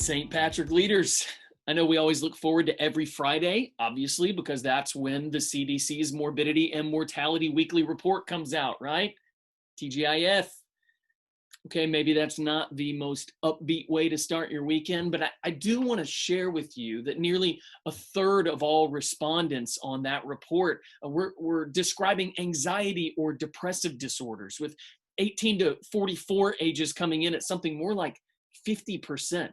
St. Patrick leaders. I know we always look forward to every Friday, obviously, because that's when the CDC's Morbidity and Mortality Weekly Report comes out, right? TGIF. Okay, maybe that's not the most upbeat way to start your weekend, but I do want to share with you that nearly a third of all respondents on that report were describing anxiety or depressive disorders, with 18 to 44 ages coming in at something more like 50%.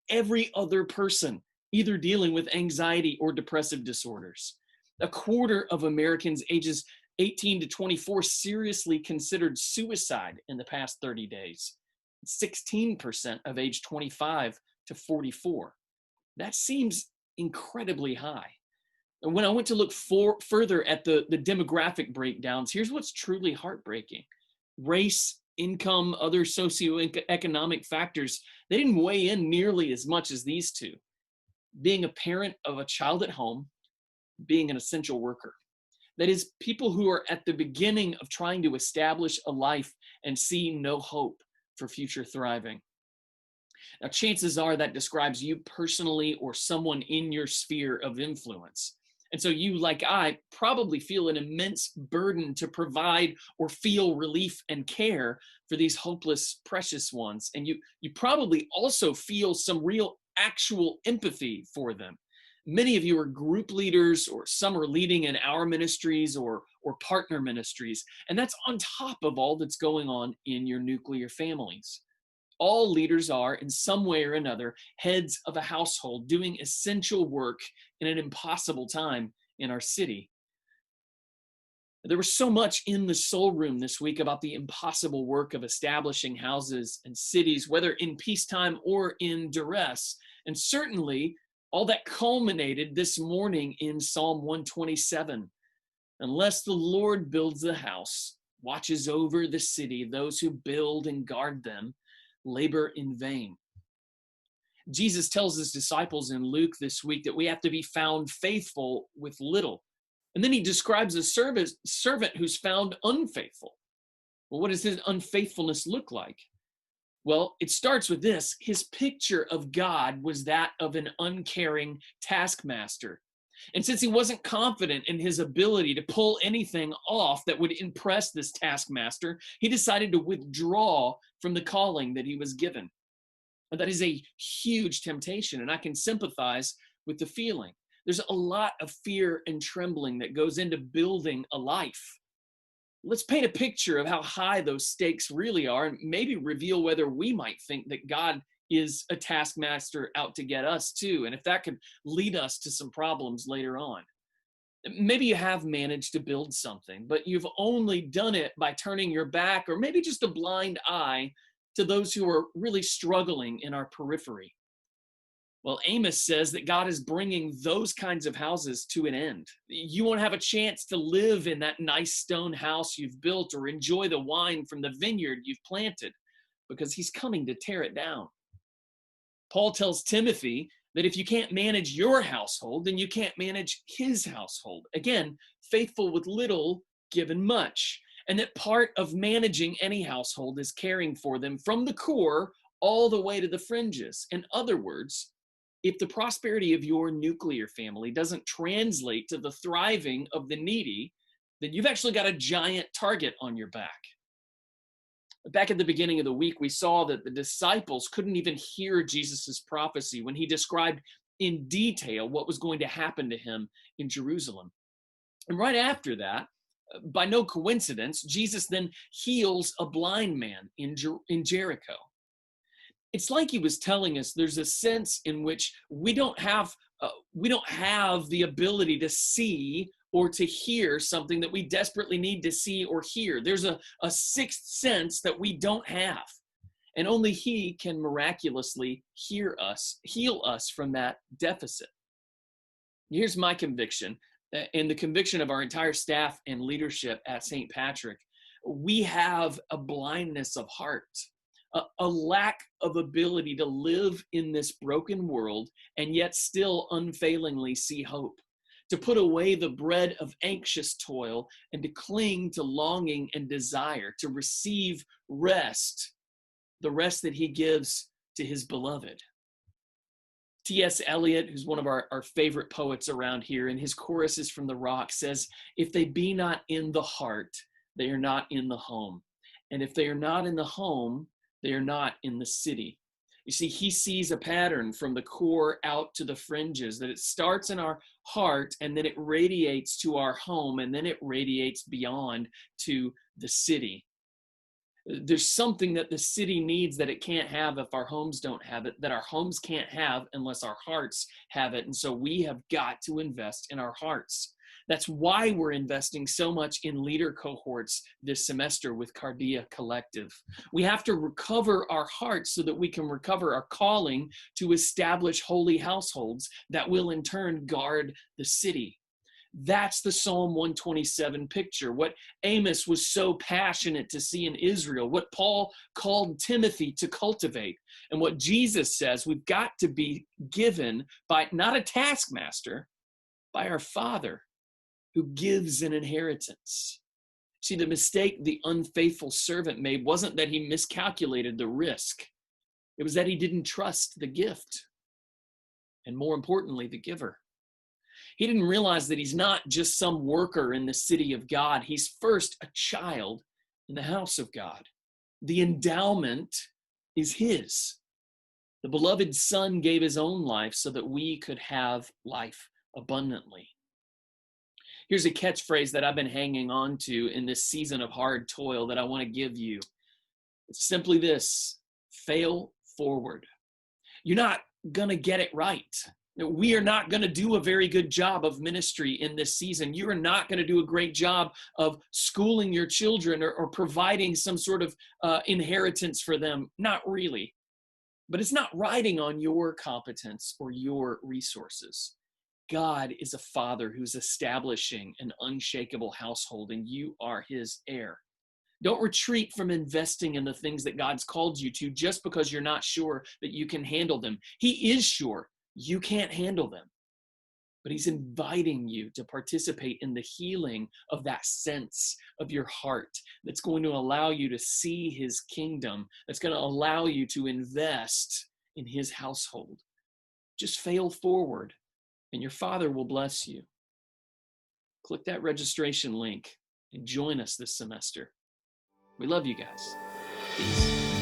Every other person either dealing with anxiety or depressive disorders. A quarter of Americans ages 18 to 24 seriously considered suicide in the past 30 days. 16% of age 25 to 44. That seems incredibly high. And when I went to look further at the demographic breakdowns, here's what's truly heartbreaking. Race, income, other socioeconomic factors, they didn't weigh in nearly as much as these two. Being a parent of a child at home, being an essential worker. That is, people who are at the beginning of trying to establish a life and see no hope for future thriving. Now, chances are that describes you personally or someone in your sphere of influence. And so you, like I, probably feel an immense burden to provide or feel relief and care for these hopeless, precious ones. And you probably also feel some real actual empathy for them. Many of you are group leaders, or some are leading in our ministries or partner ministries. And that's on top of all that's going on in your nuclear families. All leaders are, in some way or another, heads of a household doing essential work in an impossible time in our city. There was so much in the Soul Room this week about the impossible work of establishing houses and cities, whether in peacetime or in duress. And certainly, all that culminated this morning in Psalm 127. Unless the Lord builds the house, watches over the city, those who build and guard them labor in vain. Jesus tells his disciples in Luke this week that we have to be found faithful with little. And then he describes a servant who's found unfaithful. Well, what does his unfaithfulness look like? Well, it starts with this. His picture of God was that of an uncaring taskmaster. And since he wasn't confident in his ability to pull anything off that would impress this taskmaster, he decided to withdraw from the calling that he was given. And that is a huge temptation, and I can sympathize with the feeling. There's a lot of fear and trembling that goes into building a life. Let's paint a picture of how high those stakes really are and maybe reveal whether we might think that God is a taskmaster out to get us too, and if that could lead us to some problems later on. Maybe you have managed to build something, but you've only done it by turning your back or maybe just a blind eye to those who are really struggling in our periphery. Well, Amos says that God is bringing those kinds of houses to an end. You won't have a chance to live in that nice stone house you've built or enjoy the wine from the vineyard you've planted because he's coming to tear it down. Paul tells Timothy that if you can't manage your household, then you can't manage his household. Again, faithful with little, given much. And that part of managing any household is caring for them from the core all the way to the fringes. In other words, if the prosperity of your nuclear family doesn't translate to the thriving of the needy, then you've actually got a giant target on your back. Back at the beginning of the week, we saw that the disciples couldn't even hear Jesus's prophecy when he described in detail what was going to happen to him in Jerusalem. And right after that, by no coincidence, Jesus then heals a blind man in Jericho. It's like he was telling us there's a sense in which we don't have the ability to see or to hear something that we desperately need to see or hear. There's a sixth sense that we don't have. And only he can miraculously heal us from that deficit. Here's my conviction, and the conviction of our entire staff and leadership at St. Patrick. We have a blindness of heart. A lack of ability to live in this broken world and yet still unfailingly see hope, to put away the bread of anxious toil and to cling to longing and desire, to receive rest, the rest that he gives to his beloved. T.S. Eliot, who's one of our favorite poets around here, in his choruses from the Rock says, if they be not in the heart, they are not in the home. And if they are not in the home, they are not in the city. You see, he sees a pattern from the core out to the fringes, that it starts in our heart and then it radiates to our home and then it radiates beyond to the city. There's something that the city needs that it can't have if our homes don't have it, that our homes can't have unless our hearts have it. And so we have got to invest in our hearts. That's why we're investing so much in leader cohorts this semester with Cardia Collective. We have to recover our hearts so that we can recover our calling to establish holy households that will in turn guard the city. That's the Psalm 127 picture, what Amos was so passionate to see in Israel, what Paul called Timothy to cultivate, and what Jesus says we've got to be given by not a taskmaster, by our Father who gives an inheritance. See, the mistake the unfaithful servant made wasn't that he miscalculated the risk. It was that he didn't trust the gift, and more importantly, the giver. He didn't realize that he's not just some worker in the city of God. He's first a child in the house of God. The endowment is his. The beloved Son gave his own life so that we could have life abundantly. Here's a catchphrase that I've been hanging on to in this season of hard toil that I want to give you. It's simply this: fail forward. You're not going to get it right. We are not going to do a very good job of ministry in this season. You are not going to do a great job of schooling your children or providing some sort of inheritance for them. Not really. But it's not riding on your competence or your resources. God is a father who's establishing an unshakable household, and you are his heir. Don't retreat from investing in the things that God's called you to just because you're not sure that you can handle them. He is sure you can't handle them, but he's inviting you to participate in the healing of that sense of your heart that's going to allow you to see his kingdom, that's going to allow you to invest in his household. Just fail forward, and your Father will bless you. Click that registration link and join us this semester. We love you guys. Peace.